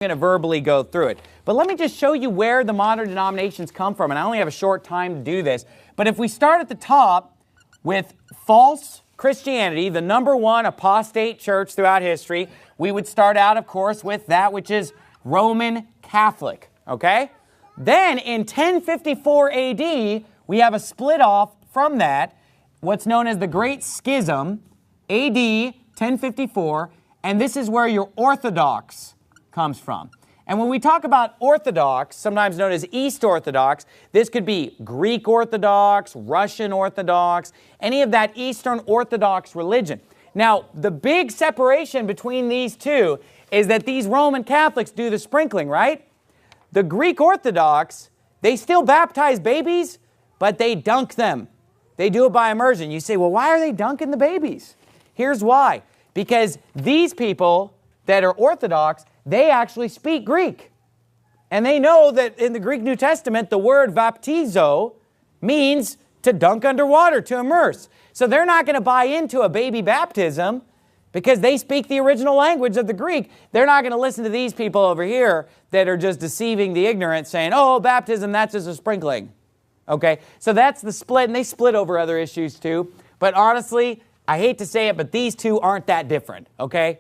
going to verbally go through it. But let me just show you where the modern denominations come from, and I only have a short time to do this. But if we start at the top with false Christianity, the number one apostate church throughout history, we would start out, of course, with that which is Roman Catholic, okay? Then in 1054 AD, we have a split off from that, what's known as the Great Schism, AD 1054, and this is where your Orthodox comes from. And when we talk about Orthodox, sometimes known as East Orthodox, this could be Greek Orthodox, Russian Orthodox, any of that Eastern Orthodox religion. Now, the big separation between these two is that these Roman Catholics do the sprinkling, right? The Greek Orthodox, they still baptize babies, but they dunk them. They do it by immersion. You say, well, why are they dunking the babies? Here's why. Because these people that are Orthodox, they actually speak Greek. And they know that in the Greek New Testament, the word baptizo means to dunk underwater, to immerse. So they're not going to buy into a baby baptism because they speak the original language of the Greek. They're not going to listen to these people over here that are just deceiving the ignorant, saying, oh, baptism, that's just a sprinkling. Okay, so that's the split, and they split over other issues too. But honestly, I hate to say it, but these two aren't that different, okay?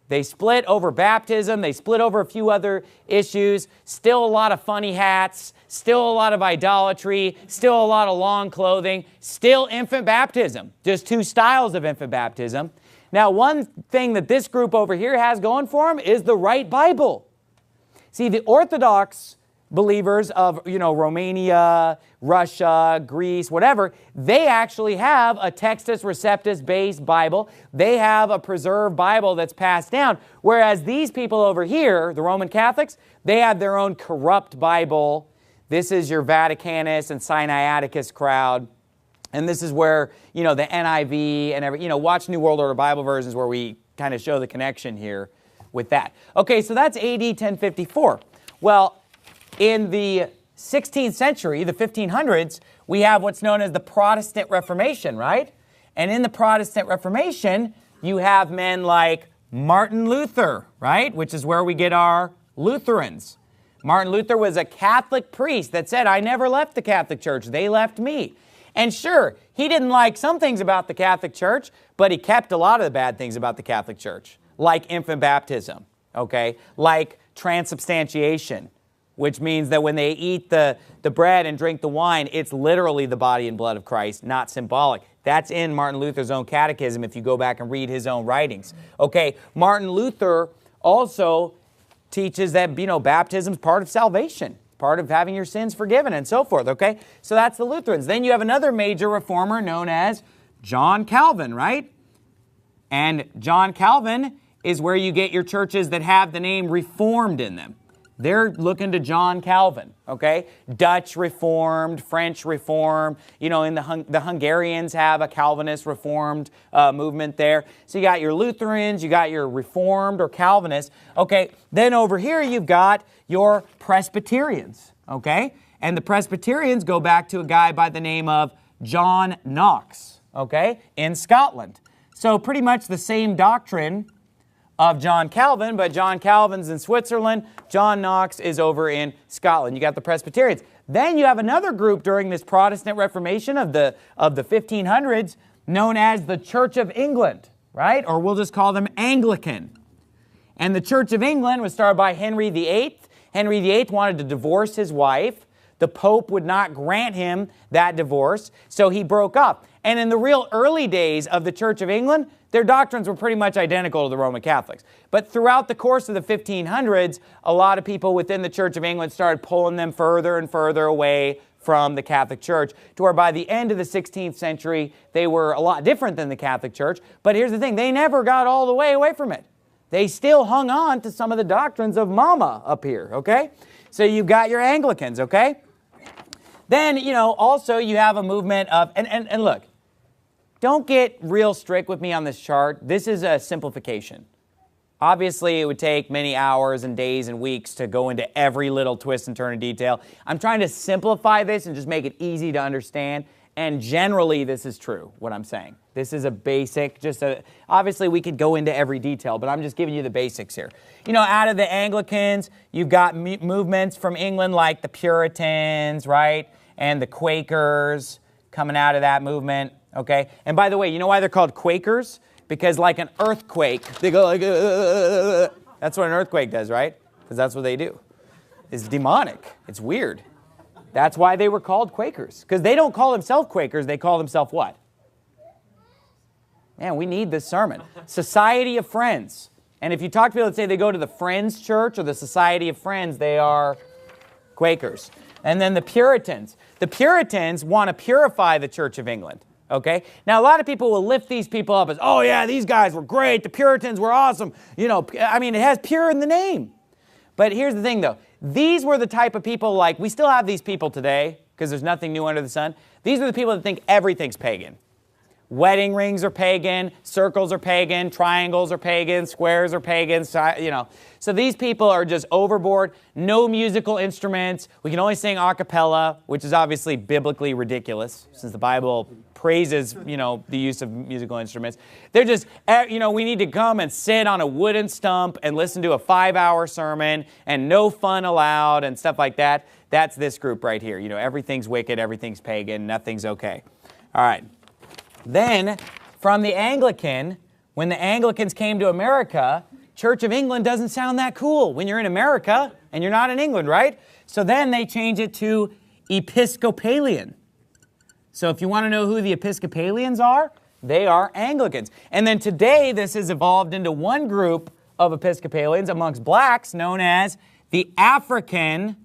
They split over baptism, they split over a few other issues, still a lot of funny hats, still a lot of idolatry, still a lot of long clothing, still infant baptism, just two styles of infant baptism. Now, one thing that this group over here has going for them is the right Bible. See, the Orthodox believers of, Romania, Russia, Greece, whatever, they actually have a Textus Receptus based Bible. They have a preserved Bible that's passed down. Whereas these people over here, the Roman Catholics, they have their own corrupt Bible. This is your Vaticanus and Sinaiticus crowd. And this is where, the NIV and watch New World Order Bible versions where we kind of show the connection here with that. Okay, so that's AD 1054. Well, in the 16th century, the 1500s, we have what's known as the Protestant Reformation, right? And in the Protestant Reformation, you have men like Martin Luther, right? Which is where we get our Lutherans. Martin Luther was a Catholic priest that said, I never left the Catholic Church, they left me. And sure, he didn't like some things about the Catholic Church, but he kept a lot of the bad things about the Catholic Church, like infant baptism, okay? Like transubstantiation, which means that when they eat the bread and drink the wine, it's literally the body and blood of Christ, not symbolic. That's in Martin Luther's own catechism if you go back and read his own writings. Okay, Martin Luther also teaches that, baptism is part of salvation, part of having your sins forgiven and so forth, okay? So that's the Lutherans. Then you have another major reformer known as John Calvin, right? And John Calvin is where you get your churches that have the name Reformed in them. They're looking to John Calvin, okay? Dutch Reformed, French Reformed, the Hungarians have a Calvinist Reformed movement there. So you got your Lutherans, you got your Reformed or Calvinists, okay? Then over here you've got your Presbyterians, okay? And the Presbyterians go back to a guy by the name of John Knox, okay? In Scotland. So pretty much the same doctrine of John Calvin, but John Calvin's in Switzerland, John Knox is over in Scotland. You got the Presbyterians. Then you have another group during this Protestant Reformation of the 1500s known as the Church of England, right? Or we'll just call them Anglican. And the Church of England was started by Henry VIII. Henry VIII wanted to divorce his wife. The Pope would not grant him that divorce, so he broke up. And in the real early days of the Church of England, their doctrines were pretty much identical to the Roman Catholics. But throughout the course of the 1500s, a lot of people within the Church of England started pulling them further and further away from the Catholic Church, to where by the end of the 16th century, they were a lot different than the Catholic Church. But here's the thing, they never got all the way away from it. They still hung on to some of the doctrines of Mama up here, okay? So you've got your Anglicans, okay? Then, also you have a movement of, and look, don't get real strict with me on this chart. This is a simplification. Obviously, it would take many hours and days and weeks to go into every little twist and turn of detail. I'm trying to simplify this and just make it easy to understand. And generally, this is true, what I'm saying. This is a basic, obviously we could go into every detail, but I'm just giving you the basics here. You know, out of the Anglicans, you've got movements from England like the Puritans, right? And the Quakers coming out of that movement, okay? And by the way, you know why they're called Quakers? Because like an earthquake, they go like, that's what an earthquake does, right? Because that's what they do. It's demonic. It's weird. That's why they were called Quakers. Because they don't call themselves Quakers, they call themselves what? Man, we need this sermon. Society of Friends. And if you talk to people that say they go to the Friends Church or the Society of Friends, they are Quakers. And then the Puritans. The Puritans want to purify the Church of England. Okay? Now, a lot of people will lift these people up as, oh yeah, these guys were great. The Puritans were awesome. You know, I mean, it has pure in the name. But here's the thing, though. These were the type of people like, we still have these people today because there's nothing new under the sun. These are the people that think everything's pagan. Wedding rings are pagan, circles are pagan, triangles are pagan, squares are pagan, you know. So these people are just overboard, no musical instruments. We can only sing a cappella, which is obviously biblically ridiculous since the Bible praises, you know, the use of musical instruments. They're just, you know, we need to come and sit on a wooden stump and listen to a 5-hour sermon and no fun allowed and stuff like that. That's this group right here. You know, everything's wicked, everything's pagan, nothing's okay. All right. Then, from the Anglican, when the Anglicans came to America, Church of England doesn't sound that cool when you're in America and you're not in England, right? So then they change it to Episcopalian. So if you want to know who the Episcopalians are, they are Anglicans. And then today, this has evolved into one group of Episcopalians amongst blacks known as the African.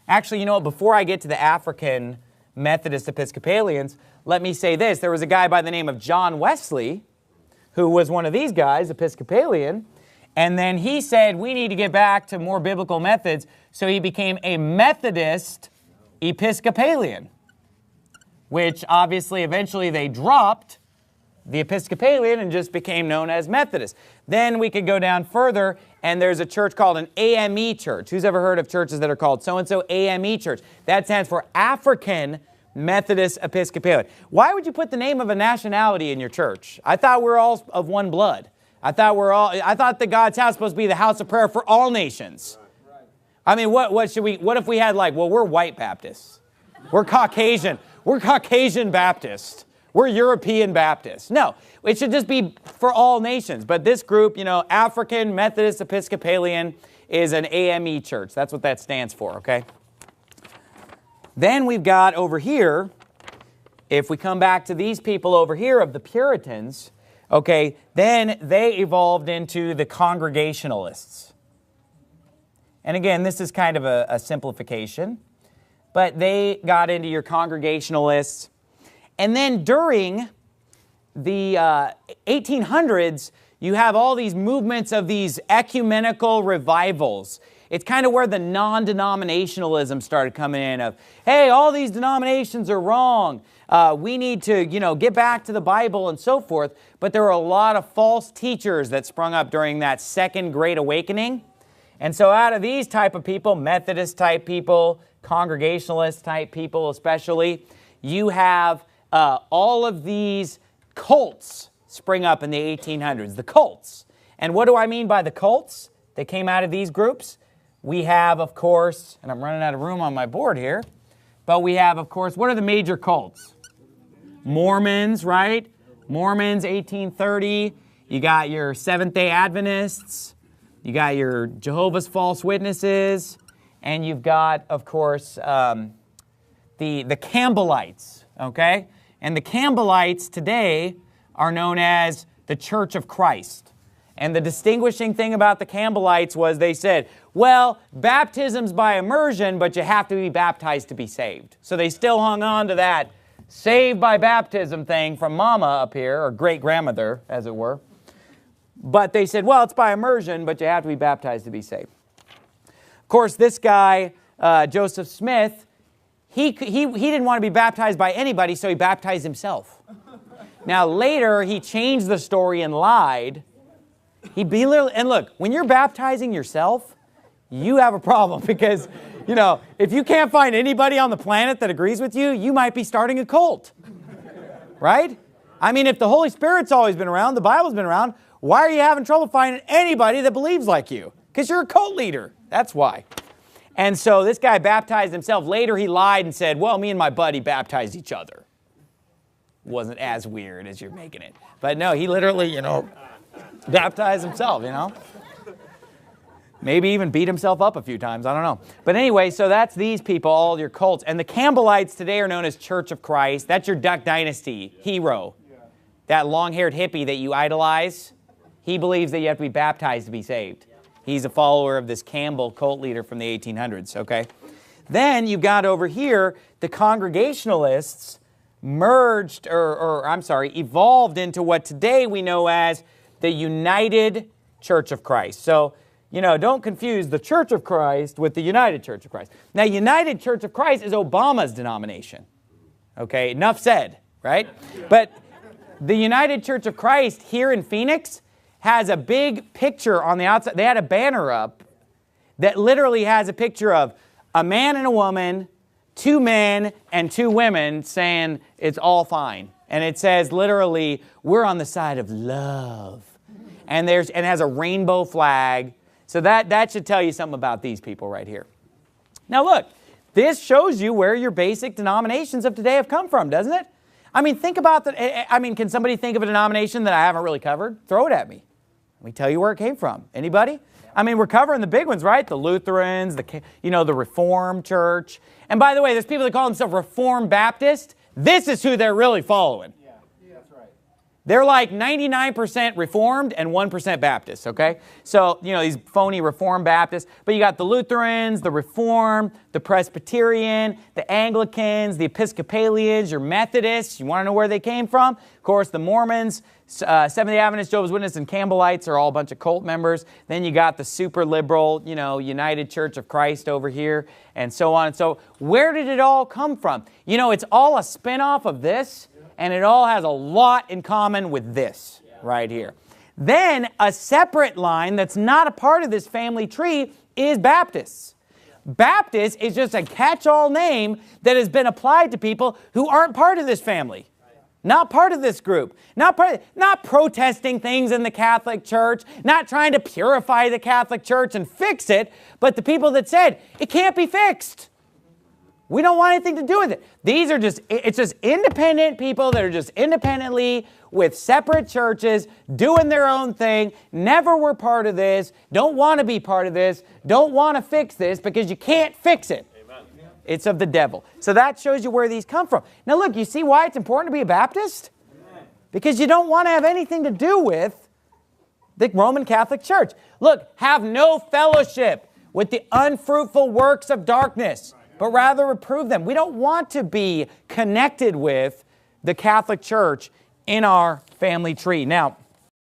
Actually, you know what? Before I get to the African Methodist Episcopalians, let me say this. There was a guy by the name of John Wesley who was one of these guys, Episcopalian, and then he said, we need to get back to more biblical methods, so he became a Methodist Episcopalian, which obviously eventually they dropped the Episcopalian and just became known as Methodist. Then we could go down further, and there's a church called an AME church. Who's ever heard of churches that are called so-and-so AME church? That stands for African Methodist Episcopalian. Why would you put the name of a nationality in your church? I thought we're all of one blood. I thought that God's house was supposed to be the house of prayer for all nations. I mean, what if we had like, well, we're white Baptists. We're Caucasian. We're Caucasian Baptist. We're European Baptist. No, it should just be for all nations. But this group, you know, African Methodist Episcopalian is an AME church. That's what that stands for, okay? Then we've got over here, if we come back to these people over here of the Puritans, okay, then they evolved into the Congregationalists. And again, this is kind of a simplification, but they got into your Congregationalists. And then during the 1800s, you have all these movements of these ecumenical revivals. It's kind of where the non-denominationalism started coming in of, hey, all these denominations are wrong. We need to, you know, get back to the Bible and so forth. But there were a lot of false teachers that sprung up during that Second Great Awakening. And so out of these type of people, Methodist type people, Congregationalist type people especially, you have all of these cults spring up in the 1800s, the cults. And what do I mean by the cults that came out of these groups? We have, of course, and I'm running out of room on my board here, but we have, of course, what are the major cults? Mormons, right? Mormons, 1830. You got your Seventh-day Adventists. You got your Jehovah's False Witnesses. And you've got, of course, the Campbellites, okay? And the Campbellites today are known as the Church of Christ. And the distinguishing thing about the Campbellites was they said, well, baptism's by immersion, but you have to be baptized to be saved. So they still hung on to that saved by baptism thing from Mama up here, or great-grandmother, as it were. But they said, well, it's by immersion, but you have to be baptized to be saved. Of course, this guy, Joseph Smith, he didn't want to be baptized by anybody, so he baptized himself. Now, later, he changed the story and lied. And look, when you're baptizing yourself, you have a problem because, you know, if you can't find anybody on the planet that agrees with you, you might be starting a cult, right? I mean, if the Holy Spirit's always been around, the Bible's been around, why are you having trouble finding anybody that believes like you? Because you're a cult leader. That's why. And so this guy baptized himself. Later he lied and said, well, me and my buddy baptized each other. Wasn't as weird as you're making it. But no, he literally, baptized himself, Maybe even beat himself up a few times. I don't know. But anyway, so that's these people, all your cults. And the Campbellites today are known as Church of Christ. That's your Duck Dynasty hero. That long-haired hippie that you idolize. He believes that you have to be baptized to be saved. He's a follower of this Campbell cult leader from the 1800s, okay? Then you've got over here the Congregationalists merged, evolved into what today we know as the United Church of Christ. So, don't confuse the Church of Christ with the United Church of Christ. Now, United Church of Christ is Obama's denomination. Okay, enough said, right? But the United Church of Christ here in Phoenix has a big picture on the outside. They had a banner up that literally has a picture of a man and a woman, 2 men and 2 women saying it's all fine. And it says literally, we're on the side of love. And it has a rainbow flag. So that should tell you something about these people right here. Now look, this shows you where your basic denominations of today have come from, doesn't it? I mean, think about can somebody think of a denomination that I haven't really covered? Throw it at me. Let me tell you where it came from. Anybody? I mean, we're covering the big ones, right? The Lutherans, the Reformed Church. And by the way, there's people that call themselves Reformed Baptist. This is who they're really following. That's right. They're like 99% Reformed and 1% Baptist, okay? So, these phony Reformed Baptists. But you got the Lutherans, the Reformed, the Presbyterian, the Anglicans, the Episcopalians, your Methodists. You want to know where they came from? Of course, the Mormons, Seventh-day Adventists, Jehovah's Witnesses, and Campbellites are all a bunch of cult members. Then you got the super liberal, United Church of Christ over here, and so on. So where did it all come from? It's all a spin-off of this, and it all has a lot in common with this right here. Then a separate line that's not a part of this family tree is Baptists. Baptist is just a catch-all name that has been applied to people who aren't part of this family. Not part of this group. Not protesting things in the Catholic Church. Not trying to purify the Catholic Church and fix it. But the people that said, it can't be fixed. We don't want anything to do with it. These are it's just independent people that are just independently with separate churches, doing their own thing, never were part of this, don't want to be part of this, don't want to fix this because you can't fix it. It's of the devil. So that shows you where these come from. Now look, you see why it's important to be a Baptist? Because you don't want to have anything to do with the Roman Catholic Church. Look, have no fellowship with the unfruitful works of darkness, but rather reprove them. We don't want to be connected with the Catholic Church in our family tree. Now,